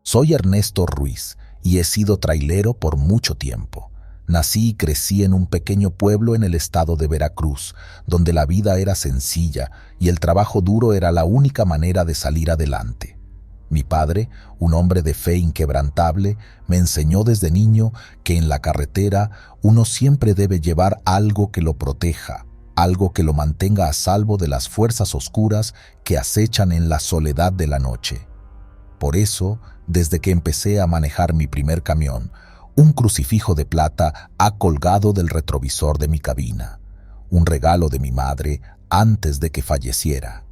Soy Ernesto Ruiz y he sido trailero por mucho tiempo. Nací y crecí en un pequeño pueblo en el estado de Veracruz, donde la vida era sencilla y el trabajo duro era la única manera de salir adelante. Mi padre, un hombre de fe inquebrantable, me enseñó desde niño que en la carretera uno siempre debe llevar algo que lo proteja, algo que lo mantenga a salvo de las fuerzas oscuras que acechan en la soledad de la noche. Por eso, desde que empecé a manejar mi primer camión, un crucifijo de plata ha colgado del retrovisor de mi cabina, un regalo de mi madre antes de que falleciera.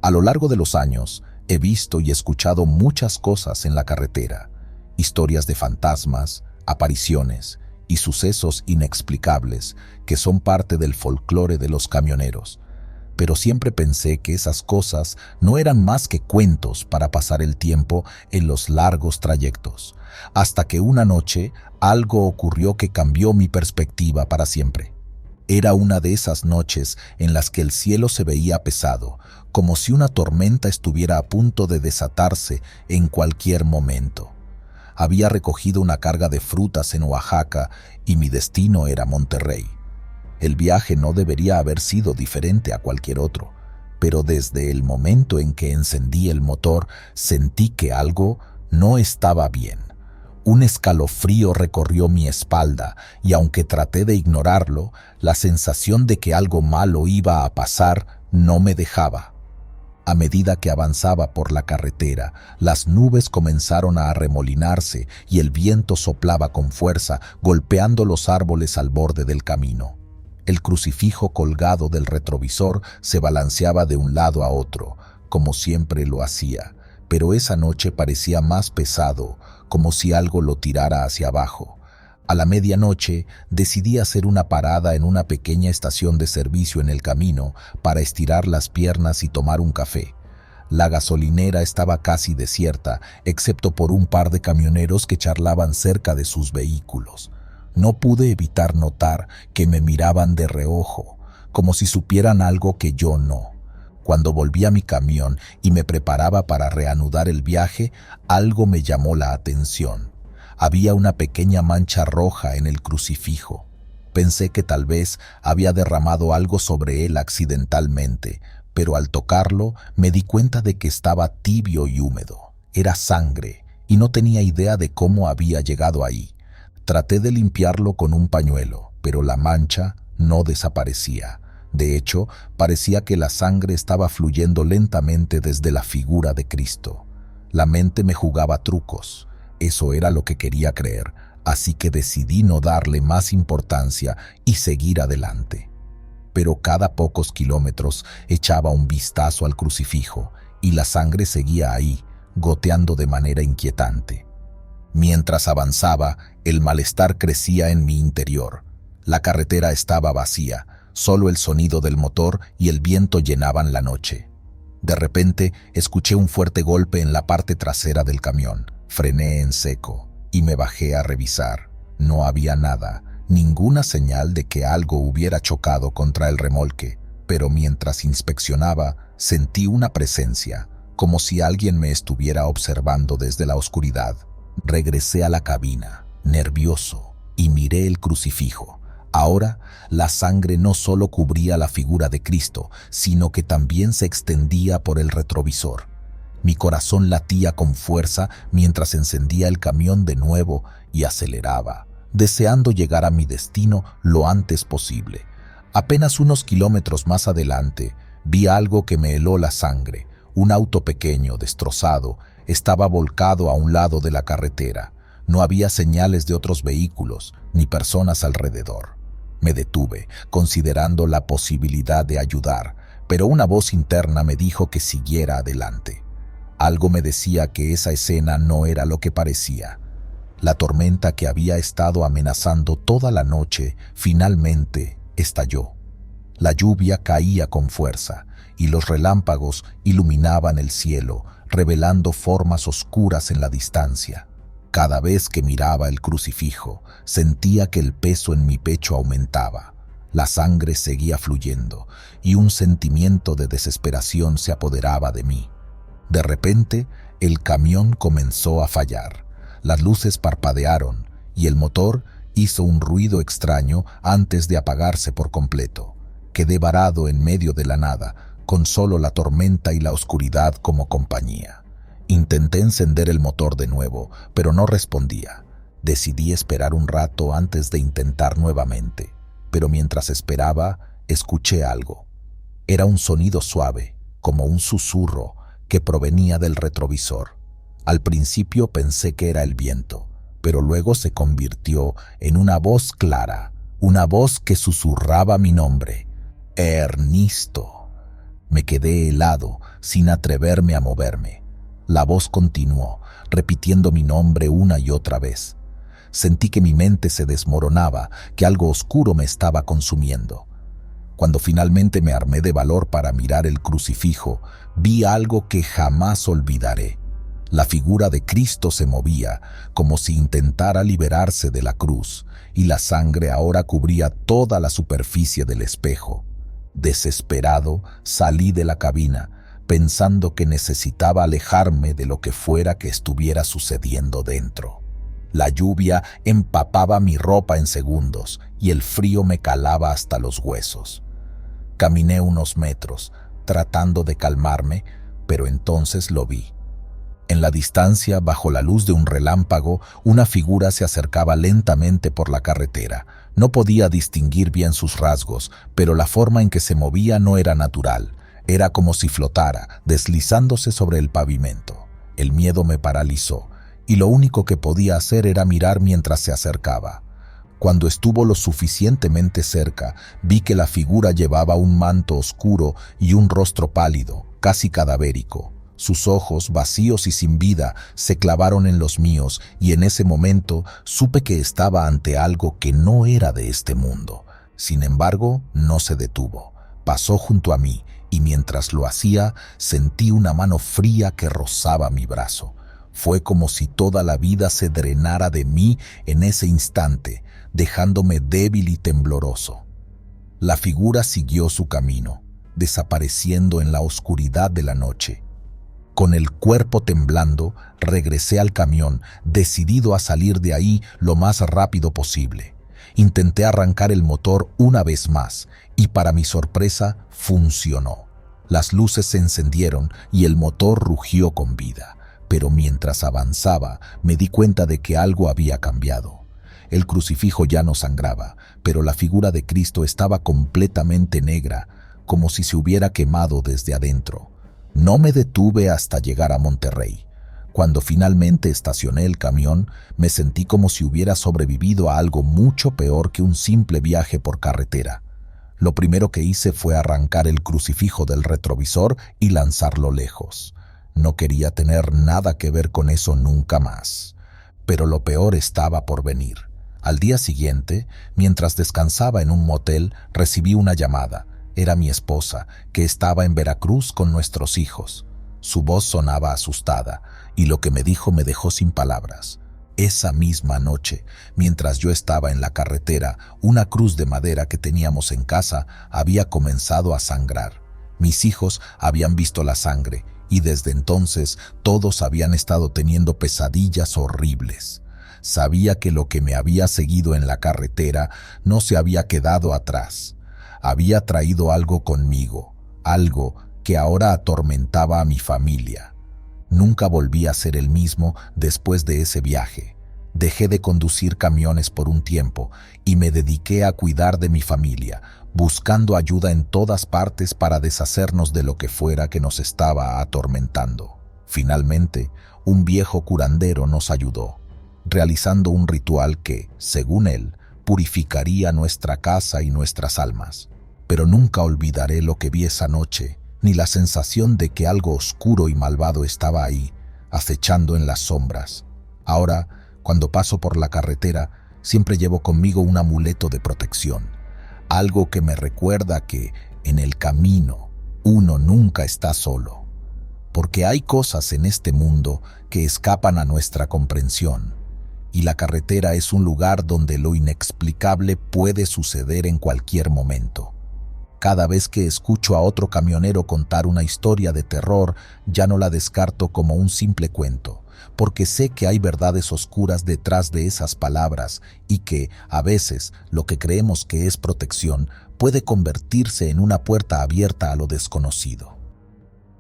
A lo largo de los años, he visto y escuchado muchas cosas en la carretera, historias de fantasmas, apariciones y sucesos inexplicables que son parte del folclore de los camioneros. Pero siempre pensé que esas cosas no eran más que cuentos para pasar el tiempo en los largos trayectos, hasta que una noche algo ocurrió que cambió mi perspectiva para siempre. Era una de esas noches en las que el cielo se veía pesado, como si una tormenta estuviera a punto de desatarse en cualquier momento. Había recogido una carga de frutas en Oaxaca y mi destino era Monterrey. El viaje no debería haber sido diferente a cualquier otro, pero desde el momento en que encendí el motor sentí que algo no estaba bien. Un escalofrío recorrió mi espalda y aunque traté de ignorarlo, la sensación de que algo malo iba a pasar no me dejaba. A medida que avanzaba por la carretera, las nubes comenzaron a arremolinarse y el viento soplaba con fuerza, golpeando los árboles al borde del camino. El crucifijo colgado del retrovisor se balanceaba de un lado a otro, como siempre lo hacía, pero esa noche parecía más pesado, como si algo lo tirara hacia abajo. A la medianoche decidí hacer una parada en una pequeña estación de servicio en el camino para estirar las piernas y tomar un café. La gasolinera estaba casi desierta, excepto por un par de camioneros que charlaban cerca de sus vehículos. No pude evitar notar que me miraban de reojo, como si supieran algo que yo no. Cuando volví a mi camión y me preparaba para reanudar el viaje, algo me llamó la atención. Había una pequeña mancha roja en el crucifijo. Pensé que tal vez había derramado algo sobre él accidentalmente, pero al tocarlo me di cuenta de que estaba tibio y húmedo. Era sangre y no tenía idea de cómo había llegado ahí. Traté de limpiarlo con un pañuelo, pero la mancha no desaparecía. De hecho, parecía que la sangre estaba fluyendo lentamente desde la figura de Cristo. La mente me jugaba trucos. Eso era lo que quería creer, así que decidí no darle más importancia y seguir adelante. Pero cada pocos kilómetros echaba un vistazo al crucifijo y la sangre seguía ahí, goteando de manera inquietante. Mientras avanzaba, el malestar crecía en mi interior. La carretera estaba vacía, solo el sonido del motor y el viento llenaban la noche. De repente, escuché un fuerte golpe en la parte trasera del camión. Frené en seco y me bajé a revisar. No había nada, ninguna señal de que algo hubiera chocado contra el remolque, pero mientras inspeccionaba, sentí una presencia, como si alguien me estuviera observando desde la oscuridad. Regresé a la cabina, nervioso, y miré el crucifijo. Ahora, la sangre no solo cubría la figura de Cristo, sino que también se extendía por el retrovisor. Mi corazón latía con fuerza mientras encendía el camión de nuevo y aceleraba, deseando llegar a mi destino lo antes posible. Apenas unos kilómetros más adelante, vi algo que me heló la sangre. Un auto pequeño, destrozado, estaba volcado a un lado de la carretera. No había señales de otros vehículos ni personas alrededor. Me detuve, considerando la posibilidad de ayudar, pero una voz interna me dijo que siguiera adelante. Algo me decía que esa escena no era lo que parecía. La tormenta que había estado amenazando toda la noche finalmente estalló. La lluvia caía con fuerza y los relámpagos iluminaban el cielo, revelando formas oscuras en la distancia. Cada vez que miraba el crucifijo, sentía que el peso en mi pecho aumentaba. La sangre seguía fluyendo y un sentimiento de desesperación se apoderaba de mí. De repente, El camión comenzó a fallar. Las luces parpadearon y el motor hizo un ruido extraño antes de apagarse por completo. Quedé varado en medio de la nada, con solo la tormenta y la oscuridad como compañía. Intenté encender el motor de nuevo, pero no respondía. Decidí esperar un rato antes de intentar nuevamente, pero mientras esperaba, escuché algo. Era un sonido suave, como un susurro, que provenía del retrovisor. Al principio pensé que era el viento, pero luego se convirtió en una voz clara, una voz que susurraba mi nombre. Ernesto. Me quedé helado, sin atreverme a moverme. La voz continuó, repitiendo mi nombre una y otra vez. Sentí que mi mente se desmoronaba, que algo oscuro me estaba consumiendo. Cuando finalmente me armé de valor para mirar el crucifijo, vi algo que jamás olvidaré. La figura de Cristo se movía, como si intentara liberarse de la cruz, y la sangre ahora cubría toda la superficie del espejo. Desesperado, salí de la cabina, pensando que necesitaba alejarme de lo que fuera que estuviera sucediendo dentro. La lluvia empapaba mi ropa en segundos y el frío me calaba hasta los huesos. Caminé unos metros, tratando de calmarme, pero entonces lo vi. En la distancia, bajo la luz de un relámpago, una figura se acercaba lentamente por la carretera. No podía distinguir bien sus rasgos, pero la forma en que se movía no era natural. Era como si flotara, deslizándose sobre el pavimento. El miedo me paralizó, y lo único que podía hacer era mirar mientras se acercaba. Cuando estuvo lo suficientemente cerca, vi que la figura llevaba un manto oscuro y un rostro pálido, casi cadavérico. Sus ojos, vacíos y sin vida, se clavaron en los míos y en ese momento supe que estaba ante algo que no era de este mundo. Sin embargo, no se detuvo. Pasó junto a mí y mientras lo hacía, sentí una mano fría que rozaba mi brazo. Fue como si toda la vida se drenara de mí en ese instante, dejándome débil y tembloroso. La figura siguió su camino, desapareciendo en la oscuridad de la noche. Con el cuerpo temblando, regresé al camión, decidido a salir de ahí lo más rápido posible. Intenté arrancar el motor una vez más, y para mi sorpresa, funcionó. Las luces se encendieron y el motor rugió con vida, pero mientras avanzaba, me di cuenta de que algo había cambiado. El crucifijo ya no sangraba, pero la figura de Cristo estaba completamente negra, como si se hubiera quemado desde adentro. No me detuve hasta llegar a Monterrey. Cuando finalmente estacioné el camión, me sentí como si hubiera sobrevivido a algo mucho peor que un simple viaje por carretera. Lo primero que hice fue arrancar el crucifijo del retrovisor y lanzarlo lejos. No quería tener nada que ver con eso nunca más. Pero lo peor estaba por venir. Al día siguiente, mientras descansaba en un motel, recibí una llamada. Era mi esposa, que estaba en Veracruz con nuestros hijos. Su voz sonaba asustada, y lo que me dijo me dejó sin palabras. Esa misma noche, mientras yo estaba en la carretera, una cruz de madera que teníamos en casa había comenzado a sangrar. Mis hijos habían visto la sangre, y desde entonces todos habían estado teniendo pesadillas horribles. Sabía que lo que me había seguido en la carretera no se había quedado atrás. Había traído algo conmigo, algo que ahora atormentaba a mi familia. Nunca volví a ser el mismo después de ese viaje. Dejé de conducir camiones por un tiempo y me dediqué a cuidar de mi familia, buscando ayuda en todas partes para deshacernos de lo que fuera que nos estaba atormentando. Finalmente, un viejo curandero nos ayudó, realizando un ritual que, según él, purificaría nuestra casa y nuestras almas. Pero nunca olvidaré lo que vi esa noche, ni la sensación de que algo oscuro y malvado estaba ahí, acechando en las sombras. Ahora, cuando paso por la carretera, siempre llevo conmigo un amuleto de protección, algo que me recuerda que, en el camino, uno nunca está solo. Porque hay cosas en este mundo que escapan a nuestra comprensión, y la carretera es un lugar donde lo inexplicable puede suceder en cualquier momento. Cada vez que escucho a otro camionero contar una historia de terror, ya no la descarto como un simple cuento, porque sé que hay verdades oscuras detrás de esas palabras y que, a veces, lo que creemos que es protección puede convertirse en una puerta abierta a lo desconocido.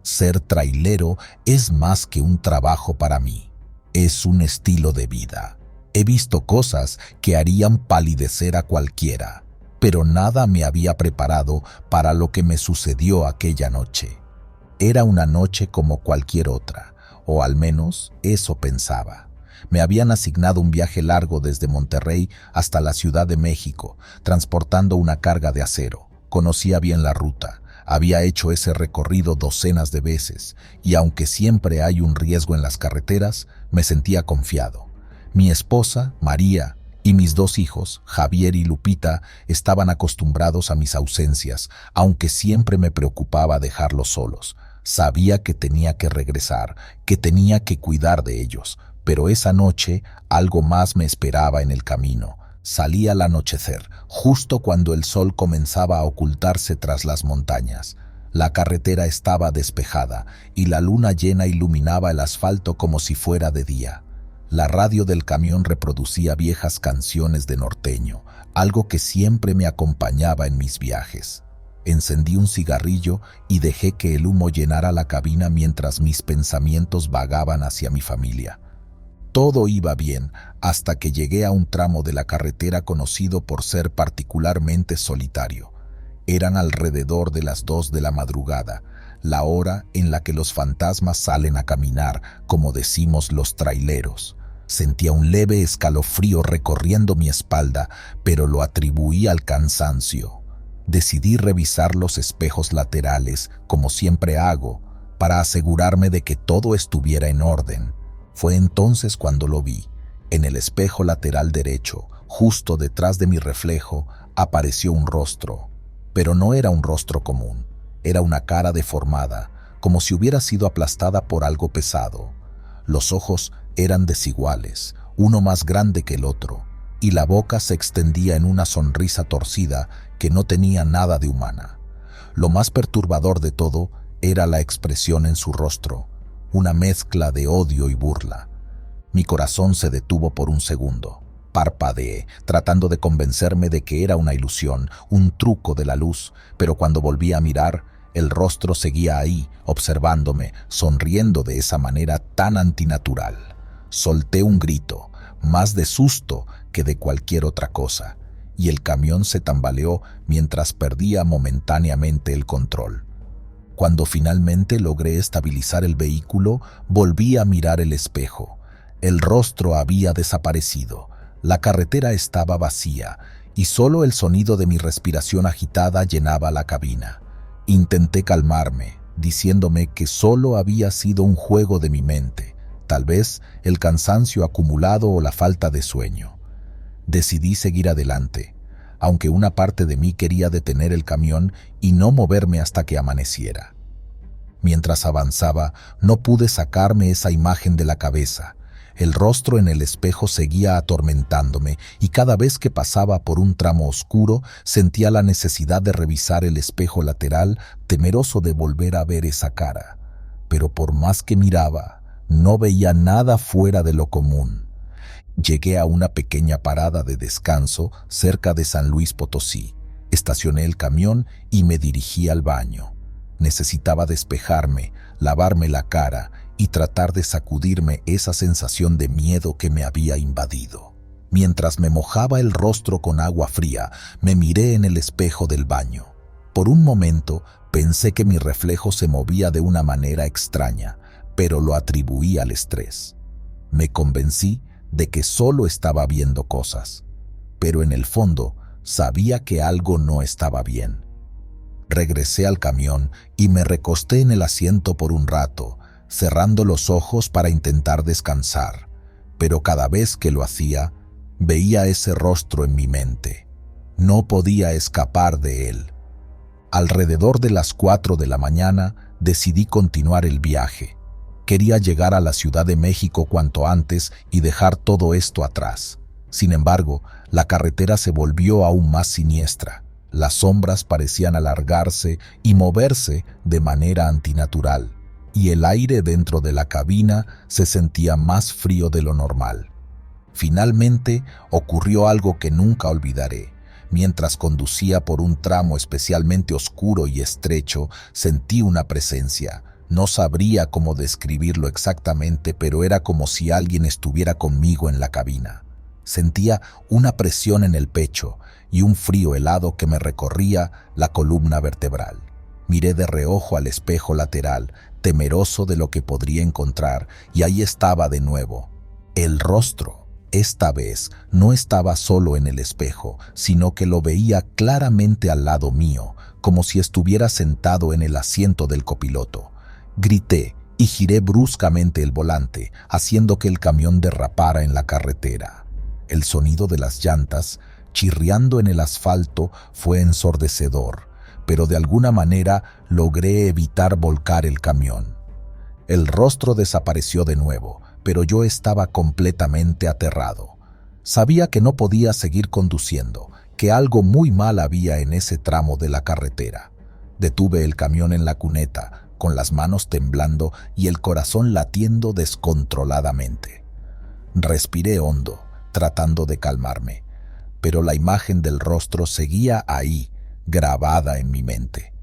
Ser trailero es más que un trabajo para mí, es un estilo de vida. He visto cosas que harían palidecer a cualquiera, pero nada me había preparado para lo que me sucedió aquella noche. Era una noche como cualquier otra, o al menos eso pensaba. Me habían asignado un viaje largo desde Monterrey hasta la Ciudad de México, transportando una carga de acero. Conocía bien la ruta, había hecho ese recorrido docenas de veces, y aunque siempre hay un riesgo en las carreteras, me sentía confiado. Mi esposa, María, y mis 2 hijos, Javier y Lupita, estaban acostumbrados a mis ausencias, aunque siempre me preocupaba dejarlos solos. Sabía que tenía que regresar, que tenía que cuidar de ellos, pero esa noche algo más me esperaba en el camino. Salí al anochecer, justo cuando el sol comenzaba a ocultarse tras las montañas. La carretera estaba despejada y la luna llena iluminaba el asfalto como si fuera de día. La radio del camión reproducía viejas canciones de norteño, algo que siempre me acompañaba en mis viajes. Encendí un cigarrillo y dejé que el humo llenara la cabina mientras mis pensamientos vagaban hacia mi familia. Todo iba bien hasta que llegué a un tramo de la carretera conocido por ser particularmente solitario. Eran alrededor de las 2 de la madrugada, la hora en la que los fantasmas salen a caminar, como decimos los traileros. Sentía un leve escalofrío recorriendo mi espalda, pero lo atribuí al cansancio. Decidí revisar los espejos laterales, como siempre hago, para asegurarme de que todo estuviera en orden. Fue entonces cuando lo vi. En el espejo lateral derecho, justo detrás de mi reflejo, apareció un rostro. Pero no era un rostro común, era una cara deformada, como si hubiera sido aplastada por algo pesado. Los ojos eran desiguales, uno más grande que el otro, y la boca se extendía en una sonrisa torcida que no tenía nada de humana. Lo más perturbador de todo era la expresión en su rostro, una mezcla de odio y burla. Mi corazón se detuvo por un segundo. Parpadeé, tratando de convencerme de que era una ilusión, un truco de la luz, pero cuando volví a mirar, el rostro seguía ahí, observándome, sonriendo de esa manera tan antinatural. Solté un grito, más de susto que de cualquier otra cosa, y el camión se tambaleó mientras perdía momentáneamente el control. Cuando finalmente logré estabilizar el vehículo, volví a mirar el espejo. El rostro había desaparecido, la carretera estaba vacía, y solo el sonido de mi respiración agitada llenaba la cabina. Intenté calmarme, diciéndome que solo había sido un juego de mi mente, tal vez el cansancio acumulado o la falta de sueño. Decidí seguir adelante, aunque una parte de mí quería detener el camión y no moverme hasta que amaneciera. Mientras avanzaba, no pude sacarme esa imagen de la cabeza. El rostro en el espejo seguía atormentándome y cada vez que pasaba por un tramo oscuro sentía la necesidad de revisar el espejo lateral, temeroso de volver a ver esa cara. Pero por más que miraba, no veía nada fuera de lo común. Llegué a una pequeña parada de descanso cerca de San Luis Potosí. Estacioné el camión y me dirigí al baño. Necesitaba despejarme, lavarme la cara y tratar de sacudirme esa sensación de miedo que me había invadido. Mientras me mojaba el rostro con agua fría, me miré en el espejo del baño. Por un momento pensé que mi reflejo se movía de una manera extraña, pero lo atribuí al estrés. Me convencí de que solo estaba viendo cosas, pero en el fondo sabía que algo no estaba bien. Regresé al camión y me recosté en el asiento por un rato, cerrando los ojos para intentar descansar, pero cada vez que lo hacía, veía ese rostro en mi mente. No podía escapar de él. Alrededor de las 4 de la mañana decidí continuar el viaje. Quería llegar a la Ciudad de México cuanto antes y dejar todo esto atrás. Sin embargo, la carretera se volvió aún más siniestra. Las sombras parecían alargarse y moverse de manera antinatural, y el aire dentro de la cabina se sentía más frío de lo normal. Finalmente ocurrió algo que nunca olvidaré. Mientras conducía por un tramo especialmente oscuro y estrecho, sentí una presencia. No sabría cómo describirlo exactamente, pero era como si alguien estuviera conmigo en la cabina. Sentía una presión en el pecho y un frío helado que me recorría la columna vertebral. Miré de reojo al espejo lateral, temeroso de lo que podría encontrar, y ahí estaba de nuevo. El rostro. Esta vez no estaba solo en el espejo, sino que lo veía claramente al lado mío, como si estuviera sentado en el asiento del copiloto. Grité y giré bruscamente el volante, haciendo que el camión derrapara en la carretera. El sonido de las llantas, chirriando en el asfalto, fue ensordecedor, pero de alguna manera logré evitar volcar el camión. El rostro desapareció de nuevo, pero yo estaba completamente aterrado. Sabía que no podía seguir conduciendo, que algo muy mal había en ese tramo de la carretera. Detuve el camión en la cuneta, con las manos temblando y el corazón latiendo descontroladamente. Respiré hondo, tratando de calmarme, pero la imagen del rostro seguía ahí, grabada en mi mente.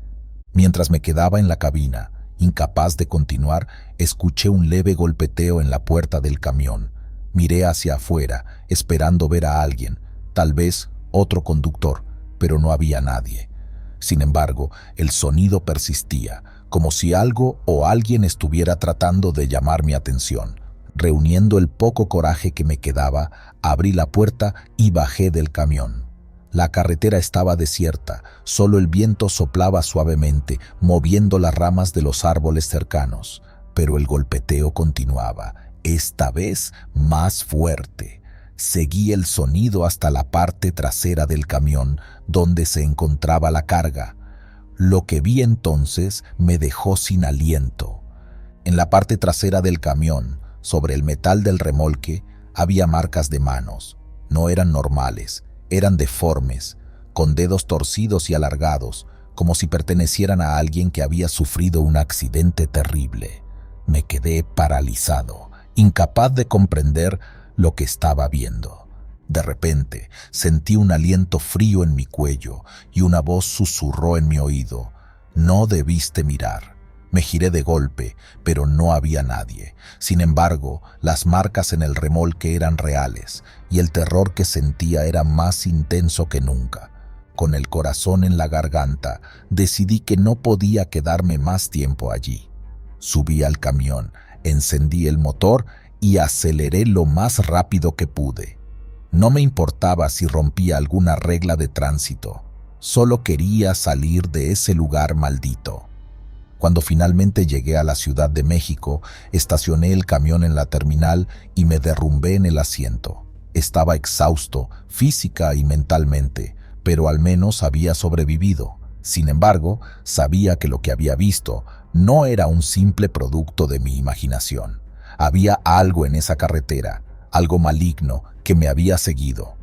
Mientras me quedaba en la cabina, incapaz de continuar, escuché un leve golpeteo en la puerta del camión. Miré hacia afuera, esperando ver a alguien, tal vez otro conductor, pero no había nadie. Sin embargo, el sonido persistía, como si algo o alguien estuviera tratando de llamar mi atención. Reuniendo el poco coraje que me quedaba, abrí la puerta y bajé del camión. La carretera estaba desierta, solo el viento soplaba suavemente, moviendo las ramas de los árboles cercanos. Pero el golpeteo continuaba, esta vez más fuerte. Seguí el sonido hasta la parte trasera del camión, donde se encontraba la carga. Lo que vi entonces me dejó sin aliento. En la parte trasera del camión, sobre el metal del remolque, había marcas de manos. No eran normales. Eran deformes, con dedos torcidos y alargados, como si pertenecieran a alguien que había sufrido un accidente terrible. Me quedé paralizado, incapaz de comprender lo que estaba viendo. De repente, sentí un aliento frío en mi cuello y una voz susurró en mi oído: «No debiste mirar». Me giré de golpe, pero no había nadie. Sin embargo, las marcas en el remolque eran reales, y el terror que sentía era más intenso que nunca. Con el corazón en la garganta, decidí que no podía quedarme más tiempo allí. Subí al camión, encendí el motor y aceleré lo más rápido que pude. No me importaba si rompía alguna regla de tránsito. Solo quería salir de ese lugar maldito. Cuando finalmente llegué a la Ciudad de México, estacioné el camión en la terminal y me derrumbé en el asiento. Estaba exhausto, física y mentalmente, pero al menos había sobrevivido. Sin embargo, sabía que lo que había visto no era un simple producto de mi imaginación. Había algo en esa carretera, algo maligno que me había seguido.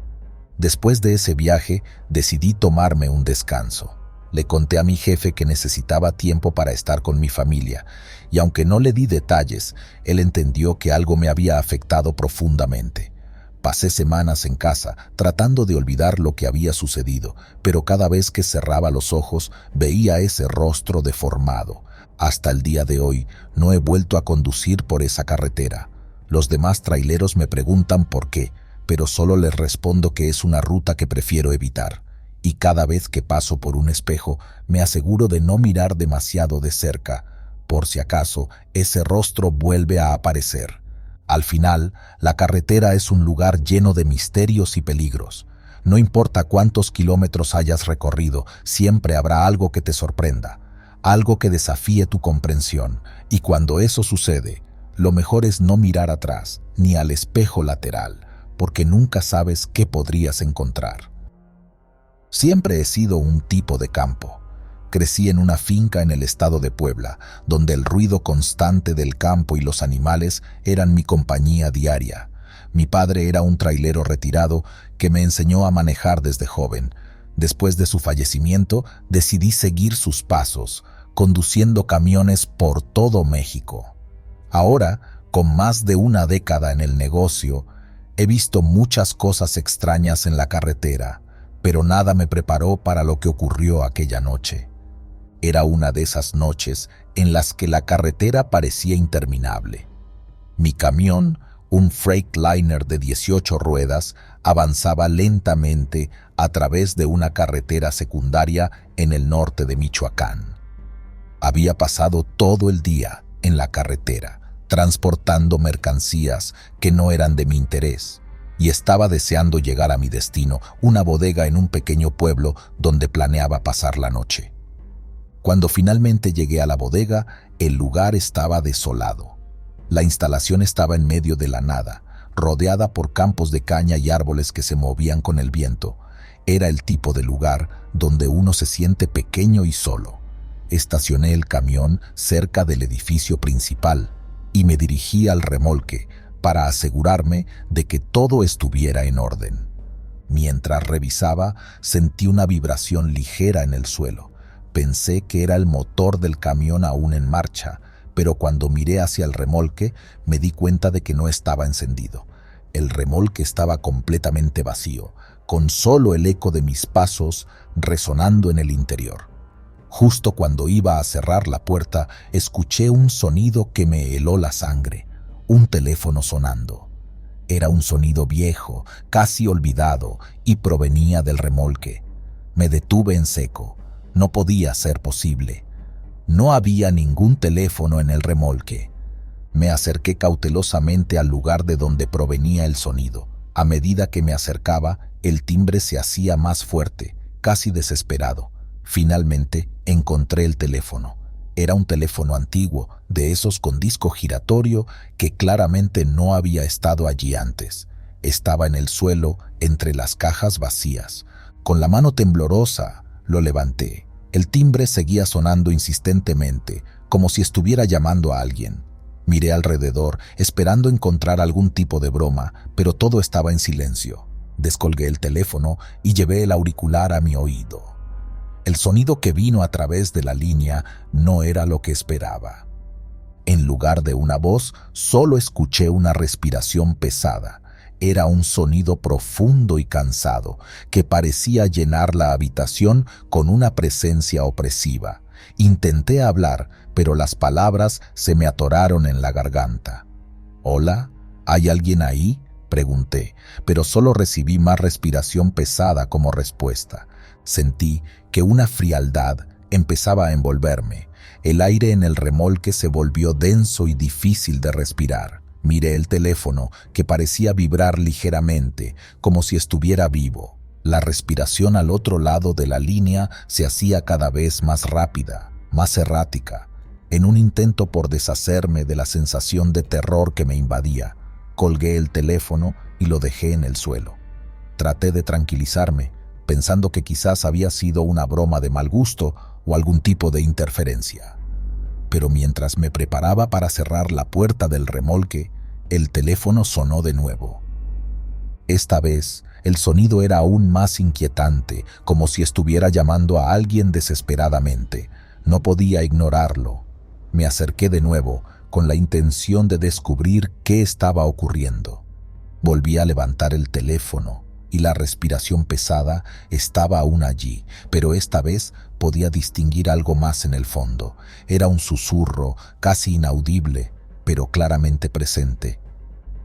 Después de ese viaje, decidí tomarme un descanso. Le conté a mi jefe que necesitaba tiempo para estar con mi familia, y aunque no le di detalles, él entendió que algo me había afectado profundamente. Pasé semanas en casa, tratando de olvidar lo que había sucedido, pero cada vez que cerraba los ojos, veía ese rostro deformado. Hasta el día de hoy, no he vuelto a conducir por esa carretera. Los demás traileros me preguntan por qué, pero solo les respondo que es una ruta que prefiero evitar. Y cada vez que paso por un espejo, me aseguro de no mirar demasiado de cerca, por si acaso ese rostro vuelve a aparecer. Al final, la carretera es un lugar lleno de misterios y peligros. No importa cuántos kilómetros hayas recorrido, siempre habrá algo que te sorprenda, algo que desafíe tu comprensión, y cuando eso sucede, lo mejor es no mirar atrás, ni al espejo lateral, porque nunca sabes qué podrías encontrar. Siempre he sido un tipo de campo. Crecí en una finca en el estado de Puebla, donde el ruido constante del campo y los animales eran mi compañía diaria. Mi padre era un trailero retirado que me enseñó a manejar desde joven. Después de su fallecimiento, decidí seguir sus pasos, conduciendo camiones por todo México. Ahora, con más de una década en el negocio, he visto muchas cosas extrañas en la carretera, pero nada me preparó para lo que ocurrió aquella noche. Era una de esas noches en las que la carretera parecía interminable. Mi camión, un Freightliner de 18 ruedas, avanzaba lentamente a través de una carretera secundaria en el norte de Michoacán. Había pasado todo el día en la carretera, transportando mercancías que no eran de mi interés, y estaba deseando llegar a mi destino, una bodega en un pequeño pueblo donde planeaba pasar la noche. Cuando finalmente llegué a la bodega, el lugar estaba desolado. La instalación estaba en medio de la nada, rodeada por campos de caña y árboles que se movían con el viento. Era el tipo de lugar donde uno se siente pequeño y solo. Estacioné el camión cerca del edificio principal y me dirigí al remolque para asegurarme de que todo estuviera en orden. Mientras revisaba, sentí una vibración ligera en el suelo. Pensé que era el motor del camión aún en marcha, pero cuando miré hacia el remolque, me di cuenta de que no estaba encendido. El remolque estaba completamente vacío, con solo el eco de mis pasos resonando en el interior. Justo cuando iba a cerrar la puerta, escuché un sonido que me heló la sangre, un teléfono sonando. Era un sonido viejo, casi olvidado, y provenía del remolque. Me detuve en seco. No podía ser posible. No había ningún teléfono en el remolque. Me acerqué cautelosamente al lugar de donde provenía el sonido. A medida que me acercaba, el timbre se hacía más fuerte, casi desesperado. Finalmente, encontré el teléfono. Era un teléfono antiguo, de esos con disco giratorio, que claramente no había estado allí antes. Estaba en el suelo, entre las cajas vacías. Con la mano temblorosa, lo levanté. El timbre seguía sonando insistentemente, como si estuviera llamando a alguien. Miré alrededor, esperando encontrar algún tipo de broma, pero todo estaba en silencio. Descolgué el teléfono y llevé el auricular a mi oído. El sonido que vino a través de la línea no era lo que esperaba. En lugar de una voz, solo escuché una respiración pesada. Era un sonido profundo y cansado, que parecía llenar la habitación con una presencia opresiva. Intenté hablar, pero las palabras se me atoraron en la garganta. «¿Hola? ¿Hay alguien ahí?», pregunté, pero solo recibí más respiración pesada como respuesta. Sentí que una frialdad empezaba a envolverme. El aire en el remolque se volvió denso y difícil de respirar. Miré el teléfono, que parecía vibrar ligeramente, como si estuviera vivo. La respiración al otro lado de la línea se hacía cada vez más rápida, más errática. En un intento por deshacerme de la sensación de terror que me invadía, colgué el teléfono y lo dejé en el suelo. Traté de tranquilizarme, pensando que quizás había sido una broma de mal gusto o algún tipo de interferencia. Pero mientras me preparaba para cerrar la puerta del remolque, el teléfono sonó de nuevo. Esta vez, el sonido era aún más inquietante, como si estuviera llamando a alguien desesperadamente. No podía ignorarlo. Me acerqué de nuevo, con la intención de descubrir qué estaba ocurriendo. Volví a levantar el teléfono, y la respiración pesada estaba aún allí, pero esta vez podía distinguir algo más en el fondo. Era un susurro, casi inaudible, pero claramente presente.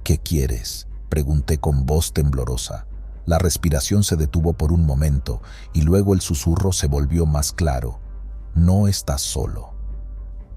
«¿Qué quieres?», pregunté con voz temblorosa. La respiración se detuvo por un momento, y luego el susurro se volvió más claro. «No estás solo».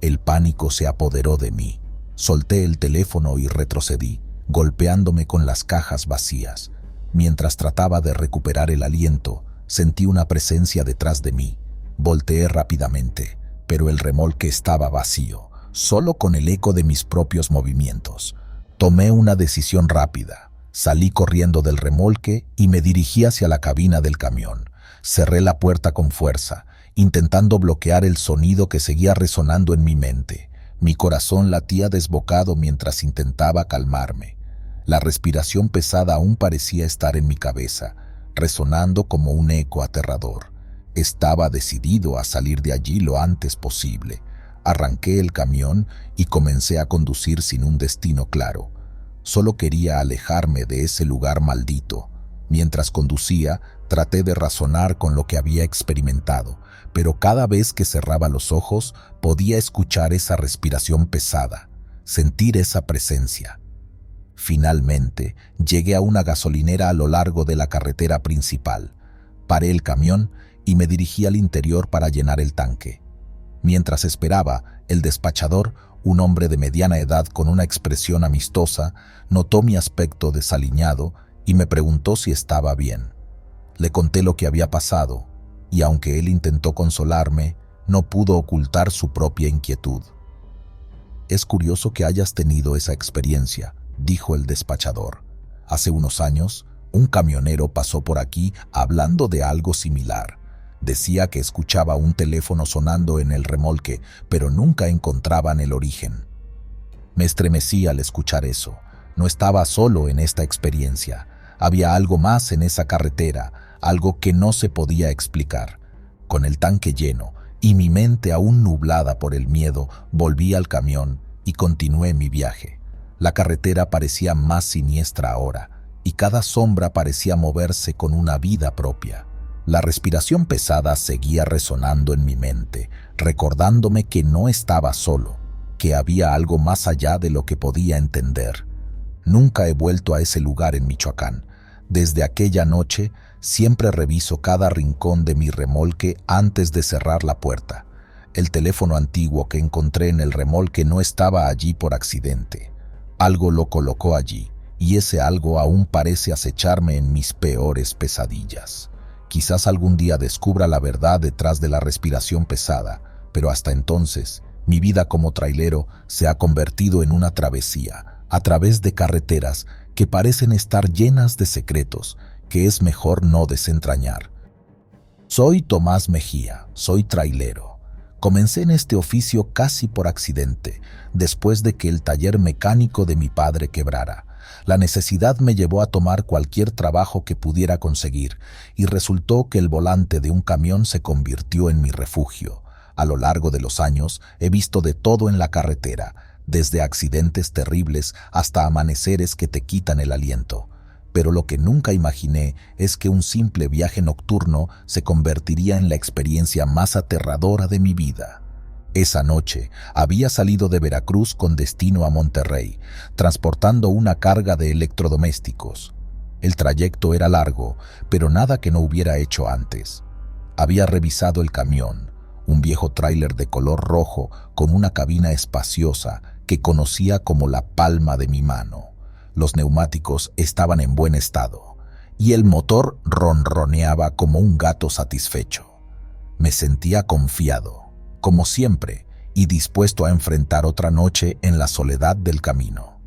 El pánico se apoderó de mí. Solté el teléfono y retrocedí, golpeándome con las cajas vacías. Mientras trataba de recuperar el aliento, sentí una presencia detrás de mí. Volteé rápidamente, pero el remolque estaba vacío, solo con el eco de mis propios movimientos. Tomé una decisión rápida. Salí corriendo del remolque y me dirigí hacia la cabina del camión. Cerré la puerta con fuerza, intentando bloquear el sonido que seguía resonando en mi mente. Mi corazón latía desbocado mientras intentaba calmarme. La respiración pesada aún parecía estar en mi cabeza. resonando como un eco aterrador. Estaba decidido a salir de allí lo antes posible. Arranqué el camión y comencé a conducir sin un destino claro. Solo quería alejarme de ese lugar maldito. Mientras conducía, traté de razonar con lo que había experimentado, pero cada vez que cerraba los ojos podía escuchar esa respiración pesada, sentir esa presencia. Finalmente, llegué a una gasolinera a lo largo de la carretera principal. Paré el camión y me dirigí al interior para llenar el tanque. Mientras esperaba, el despachador, un hombre de mediana edad con una expresión amistosa, notó mi aspecto desaliñado y me preguntó si estaba bien. Le conté lo que había pasado, y aunque él intentó consolarme, no pudo ocultar su propia inquietud. «Es curioso que hayas tenido esa experiencia», dijo el despachador. «Hace unos años, un camionero pasó por aquí hablando de algo similar. Decía que escuchaba un teléfono sonando en el remolque, pero nunca encontraban el origen». Me estremecí al escuchar eso. No estaba solo en esta experiencia. Había algo más en esa carretera, algo que no se podía explicar. Con el tanque lleno y mi mente aún nublada por el miedo, volví al camión y continué mi viaje. La carretera parecía más siniestra ahora, y cada sombra parecía moverse con una vida propia. La respiración pesada seguía resonando en mi mente, recordándome que no estaba solo, que había algo más allá de lo que podía entender. Nunca he vuelto a ese lugar en Michoacán. Desde aquella noche, siempre reviso cada rincón de mi remolque antes de cerrar la puerta. El teléfono antiguo que encontré en el remolque no estaba allí por accidente. Algo lo colocó allí, y ese algo aún parece acecharme en mis peores pesadillas. Quizás algún día descubra la verdad detrás de la respiración pesada, pero hasta entonces, mi vida como trailero se ha convertido en una travesía, a través de carreteras que parecen estar llenas de secretos que es mejor no desentrañar. Soy Tomás Mejía, soy trailero. Comencé en este oficio casi por accidente, después de que el taller mecánico de mi padre quebrara. La necesidad me llevó a tomar cualquier trabajo que pudiera conseguir, y resultó que el volante de un camión se convirtió en mi refugio. A lo largo de los años he visto de todo en la carretera, desde accidentes terribles hasta amaneceres que te quitan el aliento. Pero lo que nunca imaginé es que un simple viaje nocturno se convertiría en la experiencia más aterradora de mi vida. Esa noche había salido de Veracruz con destino a Monterrey, transportando una carga de electrodomésticos. El trayecto era largo, pero nada que no hubiera hecho antes. Había revisado el camión, un viejo tráiler de color rojo con una cabina espaciosa que conocía como la palma de mi mano. Los neumáticos estaban en buen estado y el motor ronroneaba como un gato satisfecho. Me sentía confiado, como siempre, y dispuesto a enfrentar otra noche en la soledad del camino.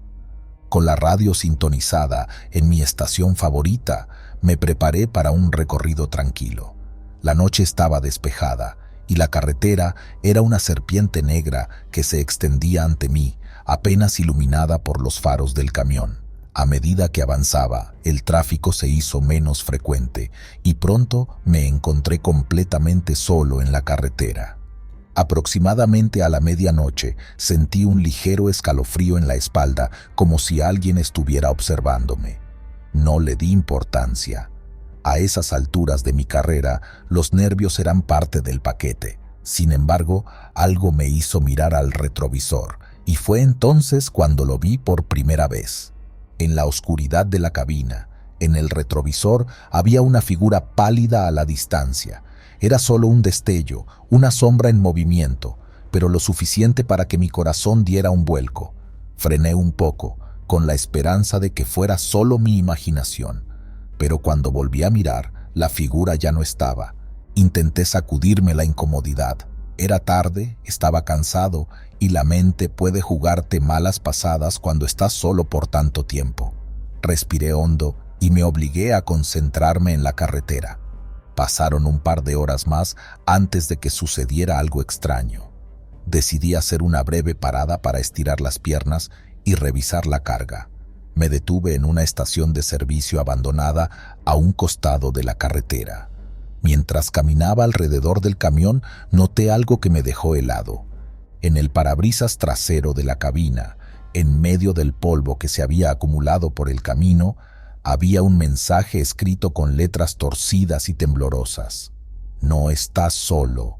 Con la radio sintonizada en mi estación favorita, me preparé para un recorrido tranquilo. La noche estaba despejada y la carretera era una serpiente negra que se extendía ante mí, apenas iluminada por los faros del camión. A medida que avanzaba, el tráfico se hizo menos frecuente y pronto me encontré completamente solo en la carretera. Aproximadamente a la medianoche sentí un ligero escalofrío en la espalda, como si alguien estuviera observándome. No le di importancia. A esas alturas de mi carrera, los nervios eran parte del paquete. Sin embargo, algo me hizo mirar al retrovisor, y fue entonces cuando lo vi por primera vez. En la oscuridad de la cabina, en el retrovisor, había una figura pálida a la distancia. Era solo un destello, una sombra en movimiento, pero lo suficiente para que mi corazón diera un vuelco. Frené un poco, con la esperanza de que fuera solo mi imaginación. Pero cuando volví a mirar, la figura ya no estaba. Intenté sacudirme la incomodidad. Era tarde, estaba cansado, y la mente puede jugarte malas pasadas cuando estás solo por tanto tiempo. Respiré hondo y me obligué a concentrarme en la carretera. Pasaron un par de horas más antes de que sucediera algo extraño. Decidí hacer una breve parada para estirar las piernas y revisar la carga. Me detuve en una estación de servicio abandonada a un costado de la carretera. Mientras caminaba alrededor del camión, noté algo que me dejó helado. En el parabrisas trasero de la cabina, en medio del polvo que se había acumulado por el camino, había un mensaje escrito con letras torcidas y temblorosas. No estás solo.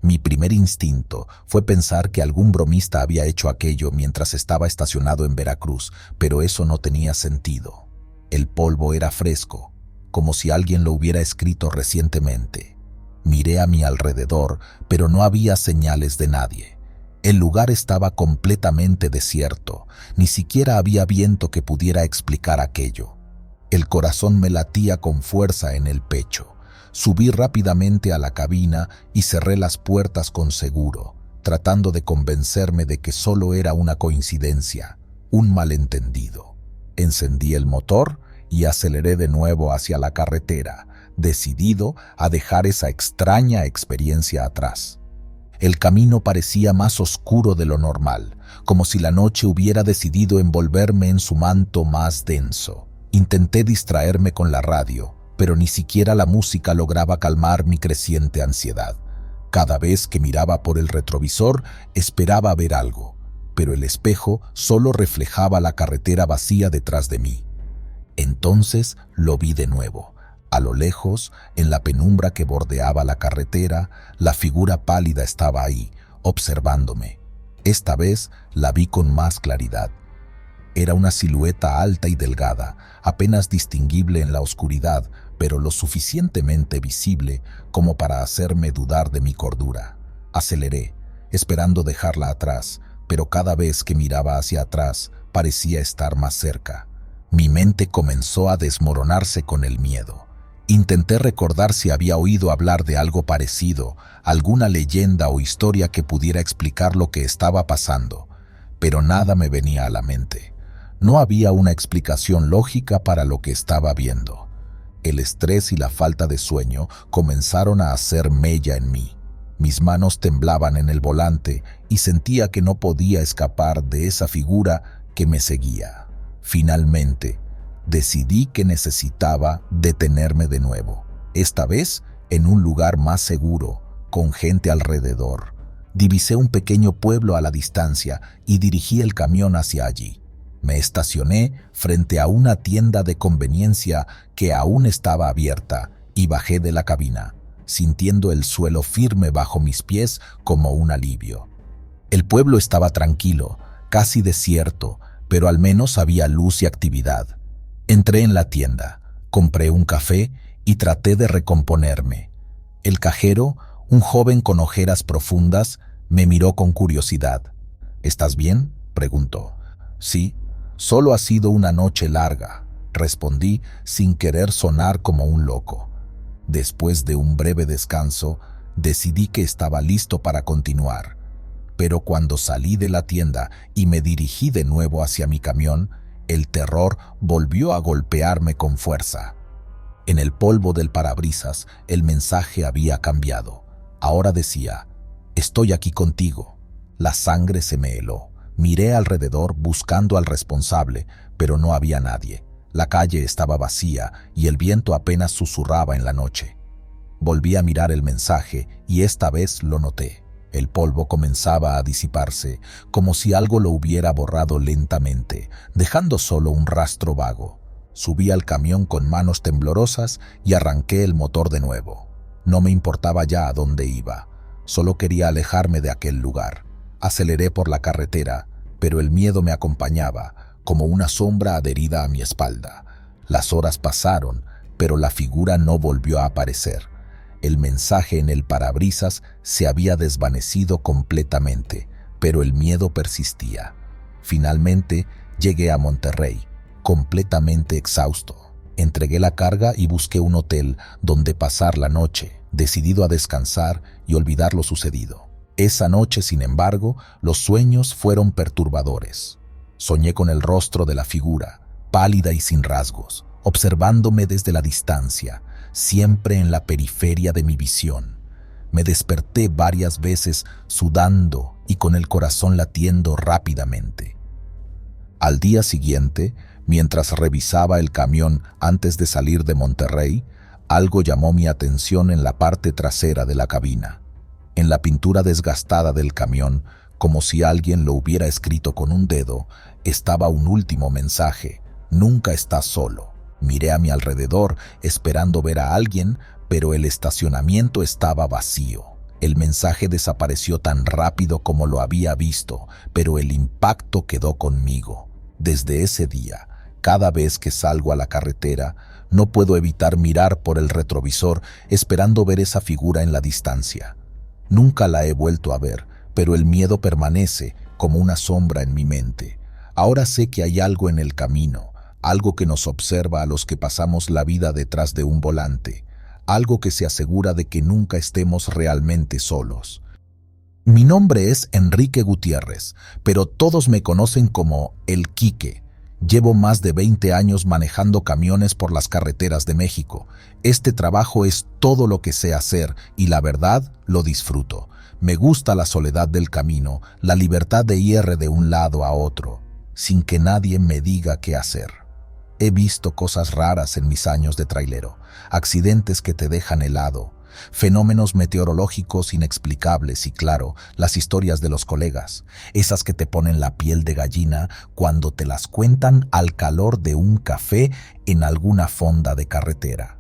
Mi primer instinto fue pensar que algún bromista había hecho aquello mientras estaba estacionado en Veracruz, pero eso no tenía sentido. El polvo era fresco, como si alguien lo hubiera escrito recientemente. Miré a mi alrededor, pero no había señales de nadie. El lugar estaba completamente desierto, ni siquiera había viento que pudiera explicar aquello. El corazón me latía con fuerza en el pecho. Subí rápidamente a la cabina y cerré las puertas con seguro, tratando de convencerme de que solo era una coincidencia, un malentendido. Encendí el motor y aceleré de nuevo hacia la carretera, decidido a dejar esa extraña experiencia atrás. El camino parecía más oscuro de lo normal, como si la noche hubiera decidido envolverme en su manto más denso. Intenté distraerme con la radio, pero ni siquiera la música lograba calmar mi creciente ansiedad. Cada vez que miraba por el retrovisor, esperaba ver algo, pero el espejo solo reflejaba la carretera vacía detrás de mí. Entonces lo vi de nuevo. A lo lejos, en la penumbra que bordeaba la carretera, la figura pálida estaba ahí, observándome. Esta vez la vi con más claridad. Era una silueta alta y delgada, apenas distinguible en la oscuridad, pero lo suficientemente visible como para hacerme dudar de mi cordura. Aceleré, esperando dejarla atrás, pero cada vez que miraba hacia atrás parecía estar más cerca. Mi mente comenzó a desmoronarse con el miedo. Intenté recordar si había oído hablar de algo parecido, alguna leyenda o historia que pudiera explicar lo que estaba pasando, pero nada me venía a la mente. No había una explicación lógica para lo que estaba viendo. El estrés y la falta de sueño comenzaron a hacer mella en mí. Mis manos temblaban en el volante y sentía que no podía escapar de esa figura que me seguía. Finalmente, decidí que necesitaba detenerme de nuevo, esta vez en un lugar más seguro, con gente alrededor. Divisé un pequeño pueblo a la distancia y dirigí el camión hacia allí. Me estacioné frente a una tienda de conveniencia que aún estaba abierta y bajé de la cabina, sintiendo el suelo firme bajo mis pies como un alivio. El pueblo estaba tranquilo, casi desierto, pero al menos había luz y actividad. Entré en la tienda, compré un café y traté de recomponerme. El cajero, un joven con ojeras profundas, me miró con curiosidad. ¿Estás bien?, preguntó. Sí, solo ha sido una noche larga, respondí sin querer sonar como un loco. Después de un breve descanso, decidí que estaba listo para continuar. Pero cuando salí de la tienda y me dirigí de nuevo hacia mi camión, el terror volvió a golpearme con fuerza. En el polvo del parabrisas, el mensaje había cambiado. Ahora decía: «Estoy aquí contigo». La sangre se me heló. Miré alrededor buscando al responsable, pero no había nadie. La calle estaba vacía y el viento apenas susurraba en la noche. Volví a mirar el mensaje y esta vez lo noté. El polvo comenzaba a disiparse, como si algo lo hubiera borrado lentamente, dejando solo un rastro vago. Subí al camión con manos temblorosas y arranqué el motor de nuevo. No me importaba ya a dónde iba, solo quería alejarme de aquel lugar. Aceleré por la carretera, pero el miedo me acompañaba, como una sombra adherida a mi espalda. Las horas pasaron, pero la figura no volvió a aparecer. El mensaje en el parabrisas se había desvanecido completamente, pero el miedo persistía. Finalmente llegué a Monterrey, completamente exhausto. Entregué la carga y busqué un hotel donde pasar la noche, decidido a descansar y olvidar lo sucedido. Esa noche, sin embargo, los sueños fueron perturbadores. Soñé con el rostro de la figura, pálida y sin rasgos, observándome desde la distancia, siempre en la periferia de mi visión. Me desperté varias veces sudando y con el corazón latiendo rápidamente. Al día siguiente, Mientras revisaba el camión antes de salir de Monterrey, algo llamó mi atención en la parte trasera de la cabina. En la pintura desgastada del camión, como si alguien lo hubiera escrito con un dedo, estaba un último mensaje: nunca estás solo. Miré a mi alrededor esperando ver a alguien, pero el estacionamiento estaba vacío. El mensaje desapareció tan rápido como lo había visto, pero el impacto quedó conmigo. Desde ese día, cada vez que salgo a la carretera, no puedo evitar mirar por el retrovisor esperando ver esa figura en la distancia. Nunca la he vuelto a ver, pero el miedo permanece como una sombra en mi mente. Ahora sé que hay algo en el camino, algo que nos observa a los que pasamos la vida detrás de un volante, algo que se asegura de que nunca estemos realmente solos. Mi nombre es Enrique Gutiérrez, pero todos me conocen como El Quique. Llevo más de 20 años manejando camiones por las carreteras de México. Este trabajo es todo lo que sé hacer y la verdad lo disfruto. Me gusta la soledad del camino, la libertad de ir de un lado a otro, sin que nadie me diga qué hacer. He visto cosas raras en mis años de trailero, accidentes que te dejan helado, fenómenos meteorológicos inexplicables y, claro, las historias de los colegas, esas que te ponen la piel de gallina cuando te las cuentan al calor de un café en alguna fonda de carretera.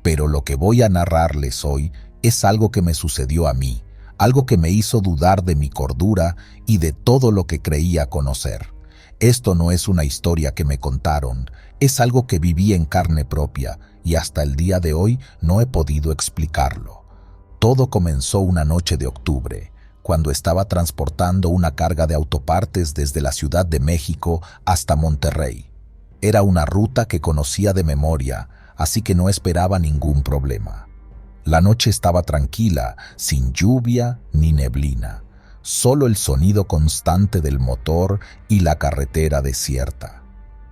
Pero lo que voy a narrarles hoy es algo que me sucedió a mí, algo que me hizo dudar de mi cordura y de todo lo que creía conocer. Esto no es una historia que me contaron, es algo que viví en carne propia y hasta el día de hoy no he podido explicarlo. Todo comenzó una noche de octubre, cuando estaba transportando una carga de autopartes desde la Ciudad de México hasta Monterrey. Era una ruta que conocía de memoria, así que no esperaba ningún problema. La noche estaba tranquila, sin lluvia ni neblina. Solo el sonido constante del motor y la carretera desierta.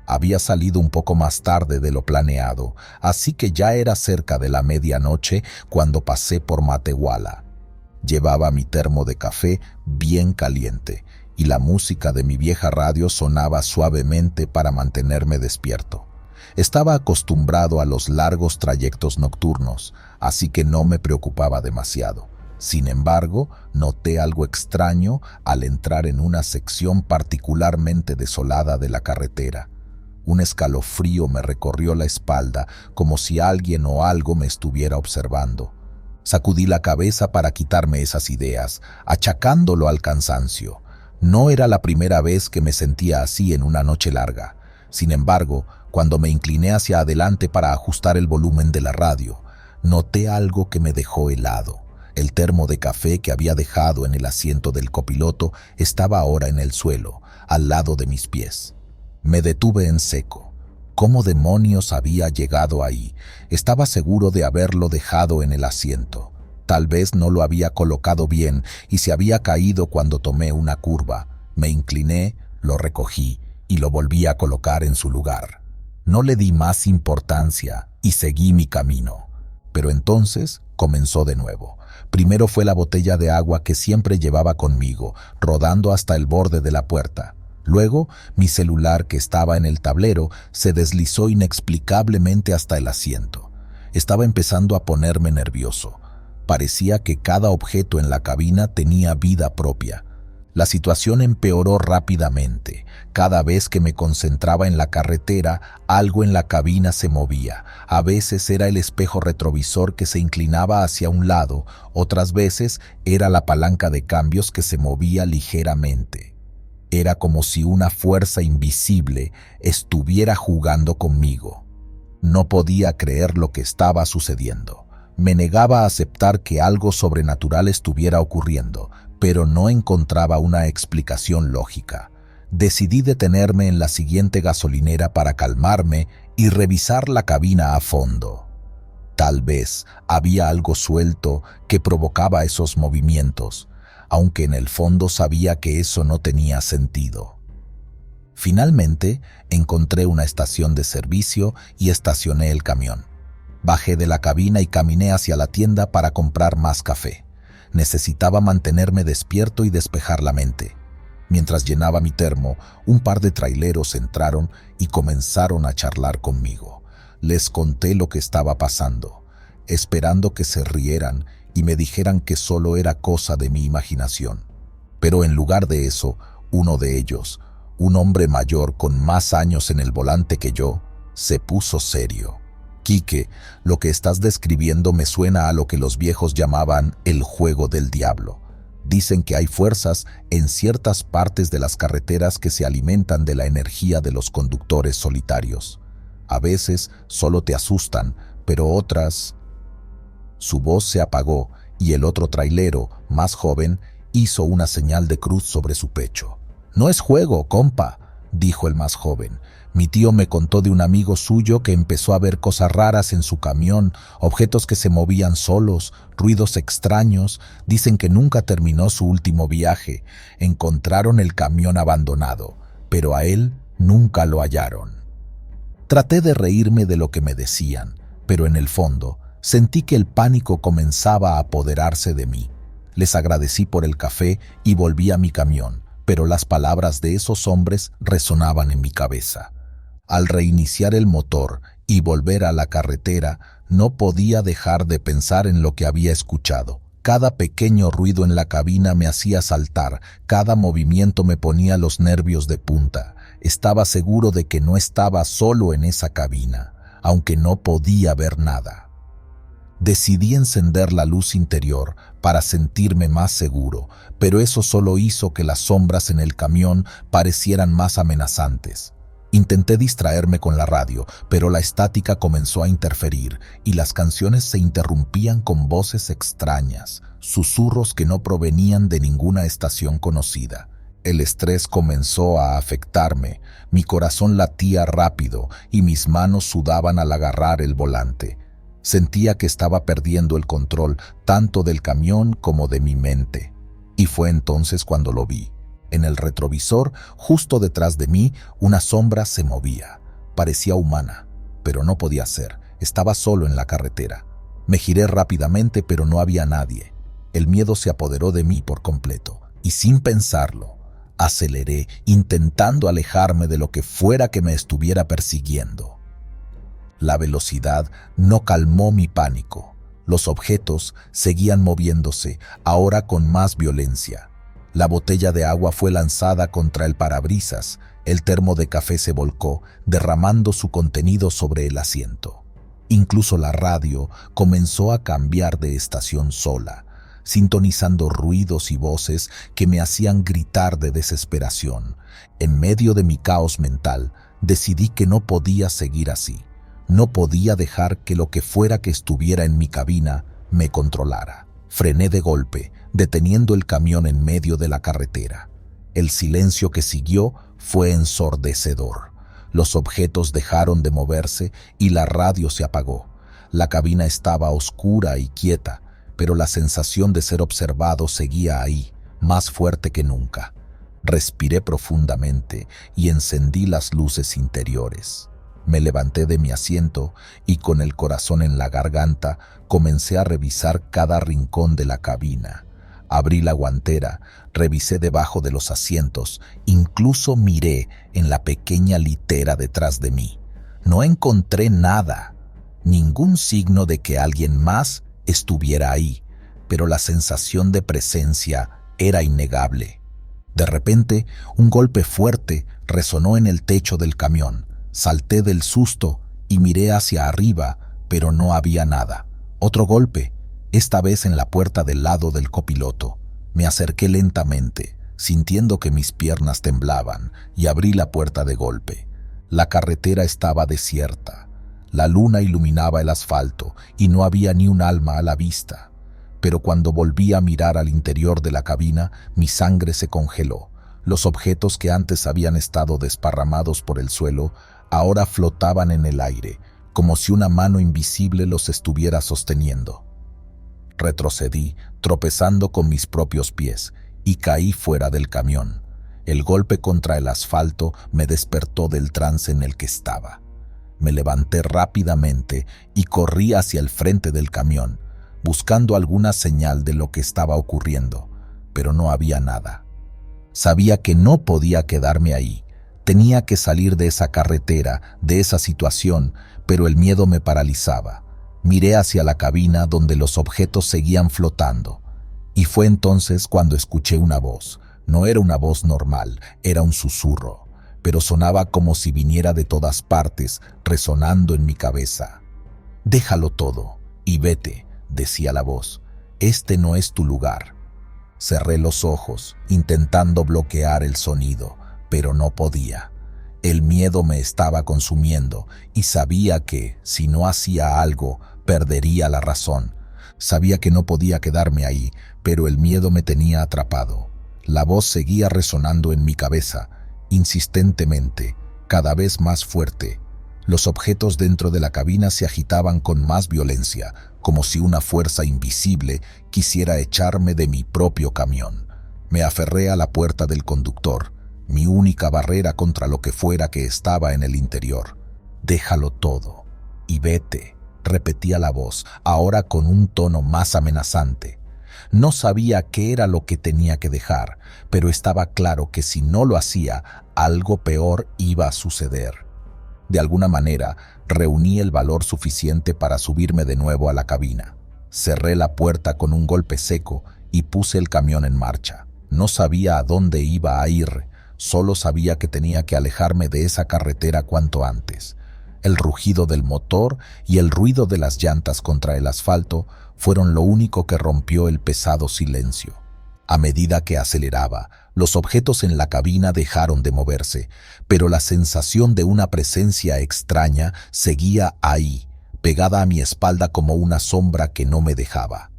Había salido un poco más tarde de lo planeado, así que ya era cerca de la medianoche cuando pasé por Matehuala. Llevaba mi termo de café bien caliente y la música de mi vieja radio sonaba suavemente para mantenerme despierto. Estaba acostumbrado a los largos trayectos nocturnos, así que no me preocupaba demasiado. Sin embargo, noté algo extraño al entrar en una sección particularmente desolada de la carretera. Un escalofrío me recorrió la espalda, como si alguien o algo me estuviera observando. Sacudí la cabeza para quitarme esas ideas, achacándolo al cansancio. No era la primera vez que me sentía así en una noche larga. Sin embargo, cuando me incliné hacia adelante para ajustar el volumen de la radio, noté algo que me dejó helado. El termo de café que había dejado en el asiento del copiloto estaba ahora en el suelo, al lado de mis pies. Me detuve en seco. ¿Cómo demonios había llegado ahí? Estaba seguro de haberlo dejado en el asiento. Tal vez no lo había colocado bien y se había caído cuando tomé una curva. Me incliné, lo recogí y lo volví a colocar en su lugar. No le di más importancia y seguí mi camino. Pero entonces comenzó de nuevo. Primero fue la botella de agua que siempre llevaba conmigo, rodando hasta el borde de la puerta. Luego, mi celular que estaba en el tablero se deslizó inexplicablemente hasta el asiento. Estaba empezando a ponerme nervioso. Parecía que cada objeto en la cabina tenía vida propia. La situación empeoró rápidamente. Cada vez que me concentraba en la carretera, algo en la cabina se movía. A veces era el espejo retrovisor que se inclinaba hacia un lado, otras veces era la palanca de cambios que se movía ligeramente. Era como si una fuerza invisible estuviera jugando conmigo. No podía creer lo que estaba sucediendo. Me negaba a aceptar que algo sobrenatural estuviera ocurriendo, pero no encontraba una explicación lógica. Decidí detenerme en la siguiente gasolinera para calmarme y revisar la cabina a fondo. Tal vez había algo suelto que provocaba esos movimientos, aunque en el fondo sabía que eso no tenía sentido. Finalmente, encontré una estación de servicio y estacioné el camión. Bajé de la cabina y caminé hacia la tienda para comprar más café. Necesitaba mantenerme despierto y despejar la mente. Mientras llenaba mi termo, un par de traileros entraron y comenzaron a charlar conmigo. Les conté lo que estaba pasando, esperando que se rieran y me dijeran que solo era cosa de mi imaginación. Pero en lugar de eso, uno de ellos, un hombre mayor con más años en el volante que yo, se puso serio. Quique, lo que estás describiendo me suena a lo que los viejos llamaban el juego del diablo. Dicen que hay fuerzas en ciertas partes de las carreteras que se alimentan de la energía de los conductores solitarios. A veces solo te asustan, pero otras... Su voz se apagó y el otro trailero, más joven, hizo una señal de cruz sobre su pecho. «No es juego, compa», dijo el más joven. «Mi tío me contó de un amigo suyo que empezó a ver cosas raras en su camión, objetos que se movían solos, ruidos extraños. Dicen que nunca terminó su último viaje. Encontraron el camión abandonado, pero a él nunca lo hallaron». Traté de reírme de lo que me decían, pero en el fondo sentí que el pánico comenzaba a apoderarse de mí. Les agradecí por el café y volví a mi camión, pero las palabras de esos hombres resonaban en mi cabeza. Al reiniciar el motor y volver a la carretera, no podía dejar de pensar en lo que había escuchado. Cada pequeño ruido en la cabina me hacía saltar, cada movimiento me ponía los nervios de punta. Estaba seguro de que no estaba solo en esa cabina, aunque no podía ver nada. Decidí encender la luz interior para sentirme más seguro, pero eso solo hizo que las sombras en el camión parecieran más amenazantes. Intenté distraerme con la radio, pero la estática comenzó a interferir y las canciones se interrumpían con voces extrañas, susurros que no provenían de ninguna estación conocida. El estrés comenzó a afectarme, mi corazón latía rápido y mis manos sudaban al agarrar el volante. Sentía que estaba perdiendo el control tanto del camión como de mi mente. Y fue entonces cuando lo vi. En el retrovisor, justo detrás de mí, una sombra se movía. Parecía humana, pero no podía ser. Estaba solo en la carretera. Me giré rápidamente, pero no había nadie. El miedo se apoderó de mí por completo, y sin pensarlo, aceleré, intentando alejarme de lo que fuera que me estuviera persiguiendo. La velocidad no calmó mi pánico. Los objetos seguían moviéndose, ahora con más violencia. La botella de agua fue lanzada contra el parabrisas, el termo de café se volcó, derramando su contenido sobre el asiento. Incluso la radio comenzó a cambiar de estación sola, sintonizando ruidos y voces que me hacían gritar de desesperación. En medio de mi caos mental, decidí que no podía seguir así. No podía dejar que lo que fuera que estuviera en mi cabina me controlara. Frené de golpe, deteniendo el camión en medio de la carretera. El silencio que siguió fue ensordecedor. Los objetos dejaron de moverse y la radio se apagó. La cabina estaba oscura y quieta, pero la sensación de ser observado seguía ahí, más fuerte que nunca. Respiré profundamente y encendí las luces interiores. Me levanté de mi asiento y con el corazón en la garganta comencé a revisar cada rincón de la cabina. Abrí la guantera, revisé debajo de los asientos, incluso miré en la pequeña litera detrás de mí. No encontré nada, ningún signo de que alguien más estuviera ahí, pero la sensación de presencia era innegable. De repente, un golpe fuerte resonó en el techo del camión. Salté del susto y miré hacia arriba, pero no había nada. Otro golpe, esta vez en la puerta del lado del copiloto. Me acerqué lentamente, sintiendo que mis piernas temblaban, y abrí la puerta de golpe. La carretera estaba desierta. La luna iluminaba el asfalto y no había ni un alma a la vista. Pero cuando volví a mirar al interior de la cabina, mi sangre se congeló. Los objetos que antes habían estado desparramados por el suelo ahora flotaban en el aire, como si una mano invisible los estuviera sosteniendo. Retrocedí, tropezando con mis propios pies, y caí fuera del camión. El golpe contra el asfalto me despertó del trance en el que estaba. Me levanté rápidamente y corrí hacia el frente del camión, buscando alguna señal de lo que estaba ocurriendo, pero no había nada. Sabía que no podía quedarme ahí. Tenía que salir de esa carretera, de esa situación, pero el miedo me paralizaba. Miré hacia la cabina donde los objetos seguían flotando. Y fue entonces cuando escuché una voz. No era una voz normal, era un susurro, pero sonaba como si viniera de todas partes, resonando en mi cabeza. «Déjalo todo y vete», decía la voz. «Este no es tu lugar». Cerré los ojos, intentando bloquear el sonido, pero no podía. El miedo me estaba consumiendo y sabía que, si no hacía algo, perdería la razón. Sabía que no podía quedarme ahí, pero el miedo me tenía atrapado. La voz seguía resonando en mi cabeza, insistentemente, cada vez más fuerte. Los objetos dentro de la cabina se agitaban con más violencia, como si una fuerza invisible quisiera echarme de mi propio camión. Me aferré a la puerta del conductor, mi única barrera contra lo que fuera que estaba en el interior. «Déjalo todo y vete», repetía la voz, ahora con un tono más amenazante. No sabía qué era lo que tenía que dejar, pero estaba claro que si no lo hacía, algo peor iba a suceder. De alguna manera, reuní el valor suficiente para subirme de nuevo a la cabina. Cerré la puerta con un golpe seco y puse el camión en marcha. No sabía a dónde iba a ir, solo sabía que tenía que alejarme de esa carretera cuanto antes. El rugido del motor y el ruido de las llantas contra el asfalto fueron lo único que rompió el pesado silencio. A medida que aceleraba, los objetos en la cabina dejaron de moverse, pero la sensación de una presencia extraña seguía ahí, pegada a mi espalda como una sombra que no me dejaba.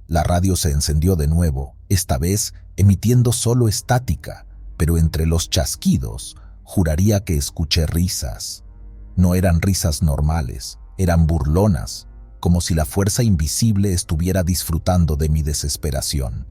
La radio se encendió de nuevo, esta vez emitiendo solo estática, pero entre los chasquidos juraría que escuché risas. No eran risas normales, eran burlonas, como si la fuerza invisible estuviera disfrutando de mi desesperación.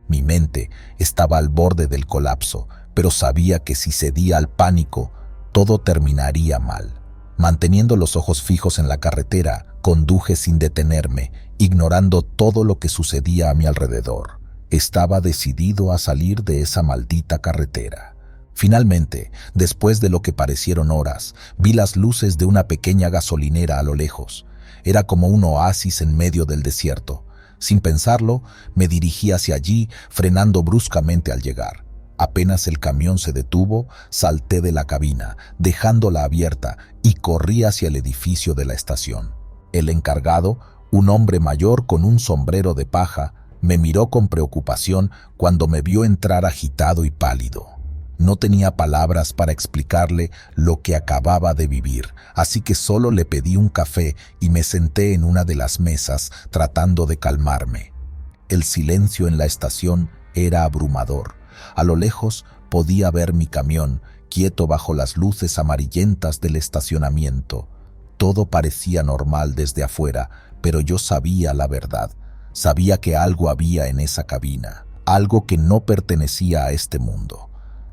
Mi mente estaba al borde del colapso, pero sabía que si cedía al pánico, todo terminaría mal. Manteniendo los ojos fijos en la carretera, conduje sin detenerme, ignorando todo lo que sucedía a mi alrededor. Estaba decidido a salir de esa maldita carretera. Finalmente, después de lo que parecieron horas, vi las luces de una pequeña gasolinera a lo lejos. Era como un oasis en medio del desierto. Sin pensarlo, me dirigí hacia allí, frenando bruscamente al llegar. Apenas el camión se detuvo, salté de la cabina, dejándola abierta, y corrí hacia el edificio de la estación. El encargado, un hombre mayor con un sombrero de paja, me miró con preocupación cuando me vio entrar agitado y pálido. No tenía palabras para explicarle lo que acababa de vivir, así que solo le pedí un café y me senté en una de las mesas tratando de calmarme. El silencio en la estación era abrumador. A lo lejos podía ver mi camión, quieto bajo las luces amarillentas del estacionamiento. Todo parecía normal desde afuera, pero yo sabía la verdad. Sabía que algo había en esa cabina, algo que no pertenecía a este mundo.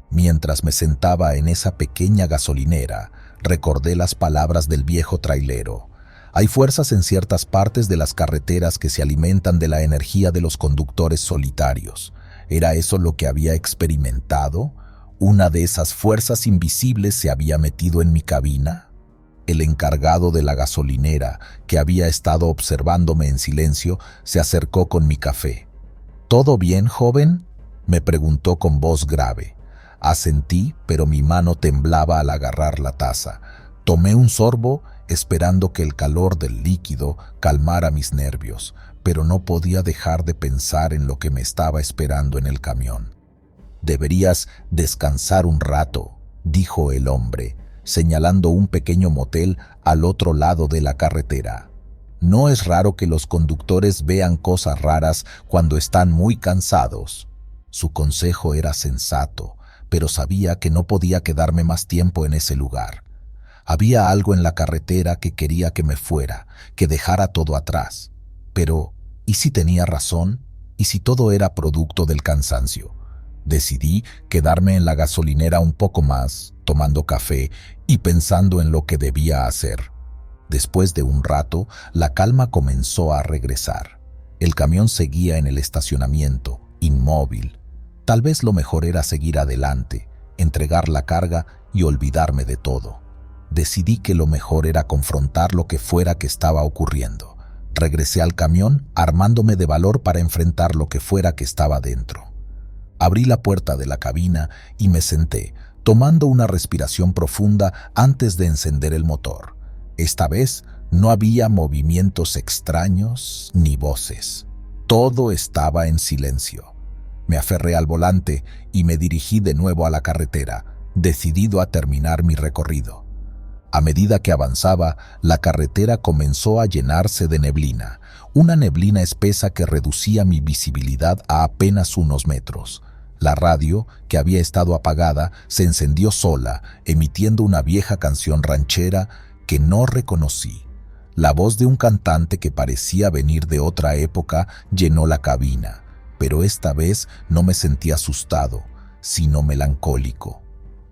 Mientras me sentaba en esa pequeña gasolinera, recordé las palabras del viejo trailero. Hay fuerzas en ciertas partes de las carreteras que se alimentan de la energía de los conductores solitarios. ¿Era eso lo que había experimentado? ¿Una de esas fuerzas invisibles se había metido en mi cabina? El encargado de la gasolinera, que había estado observándome en silencio, se acercó con mi café. «¿Todo bien, joven?», me preguntó con voz grave. Asentí, pero mi mano temblaba al agarrar la taza. Tomé un sorbo, esperando que el calor del líquido calmara mis nervios, pero no podía dejar de pensar en lo que me estaba esperando en el camión. «Deberías descansar un rato», dijo el hombre, señalando un pequeño motel al otro lado de la carretera. «No es raro que los conductores vean cosas raras cuando están muy cansados». Su consejo era sensato, pero sabía que no podía quedarme más tiempo en ese lugar. Había algo en la carretera que quería que me fuera, que dejara todo atrás. Pero, ¿y si tenía razón? ¿Y si todo era producto del cansancio? Decidí quedarme en la gasolinera un poco más, tomando café y pensando en lo que debía hacer. Después de un rato, la calma comenzó a regresar. El camión seguía en el estacionamiento, inmóvil. Tal vez lo mejor era seguir adelante, entregar la carga y olvidarme de todo. Decidí que lo mejor era confrontar lo que fuera que estaba ocurriendo. Regresé al camión, armándome de valor para enfrentar lo que fuera que estaba dentro. Abrí la puerta de la cabina y me senté, tomando una respiración profunda antes de encender el motor. Esta vez no había movimientos extraños ni voces. Todo estaba en silencio. Me aferré al volante y me dirigí de nuevo a la carretera, decidido a terminar mi recorrido. A medida que avanzaba, la carretera comenzó a llenarse de neblina, una neblina espesa que reducía mi visibilidad a apenas unos metros. La radio, que había estado apagada, se encendió sola, emitiendo una vieja canción ranchera que no reconocí. La voz de un cantante que parecía venir de otra época llenó la cabina, pero esta vez no me sentí asustado, sino melancólico.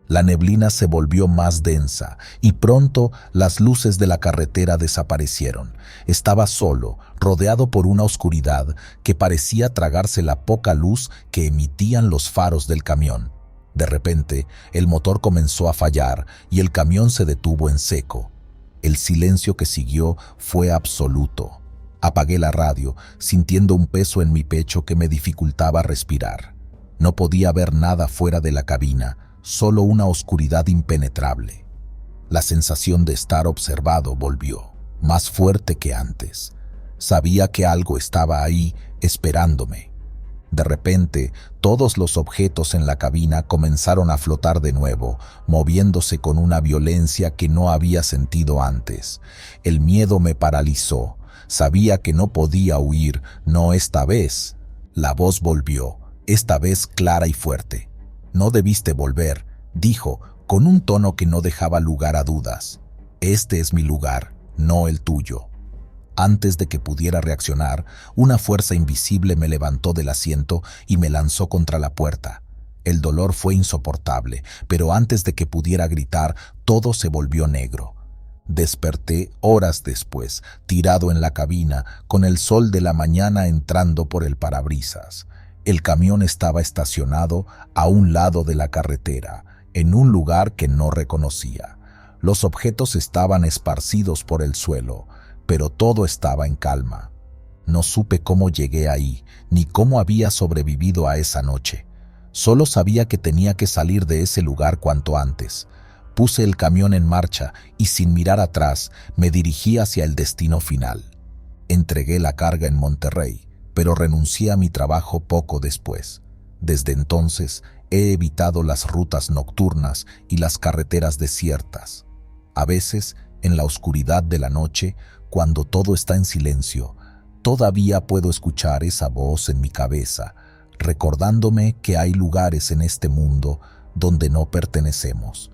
La neblina se volvió más densa y pronto las luces de la carretera desaparecieron. Estaba solo, rodeado por una oscuridad que parecía tragarse la poca luz que emitían los faros del camión. De repente, el motor comenzó a fallar y el camión se detuvo en seco. El silencio que siguió fue absoluto. Apagué la radio, sintiendo un peso en mi pecho que me dificultaba respirar. No podía ver nada fuera de la cabina, solo una oscuridad impenetrable. La sensación de estar observado volvió, más fuerte que antes. Sabía que algo estaba ahí, esperándome. De repente, todos los objetos en la cabina comenzaron a flotar de nuevo, moviéndose con una violencia que no había sentido antes. El miedo me paralizó. Sabía que no podía huir, no esta vez. La voz volvió, esta vez clara y fuerte. «No debiste volver», dijo, con un tono que no dejaba lugar a dudas. «Este es mi lugar, no el tuyo». Antes de que pudiera reaccionar, una fuerza invisible me levantó del asiento y me lanzó contra la puerta. El dolor fue insoportable, pero antes de que pudiera gritar, todo se volvió negro. Desperté horas después, tirado en la cabina, con el sol de la mañana entrando por el parabrisas. El camión estaba estacionado a un lado de la carretera, en un lugar que no reconocía. Los objetos estaban esparcidos por el suelo, pero todo estaba en calma. No supe cómo llegué ahí, ni cómo había sobrevivido a esa noche. Solo sabía que tenía que salir de ese lugar cuanto antes. Puse el camión en marcha y sin mirar atrás me dirigí hacia el destino final. Entregué la carga en Monterrey, pero renuncié a mi trabajo poco después. Desde entonces he evitado las rutas nocturnas y las carreteras desiertas. A veces, en la oscuridad de la noche, cuando todo está en silencio, todavía puedo escuchar esa voz en mi cabeza, recordándome que hay lugares en este mundo donde no pertenecemos.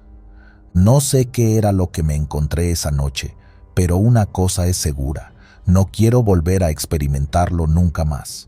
No sé qué era lo que me encontré esa noche, pero una cosa es segura: no quiero volver a experimentarlo nunca más.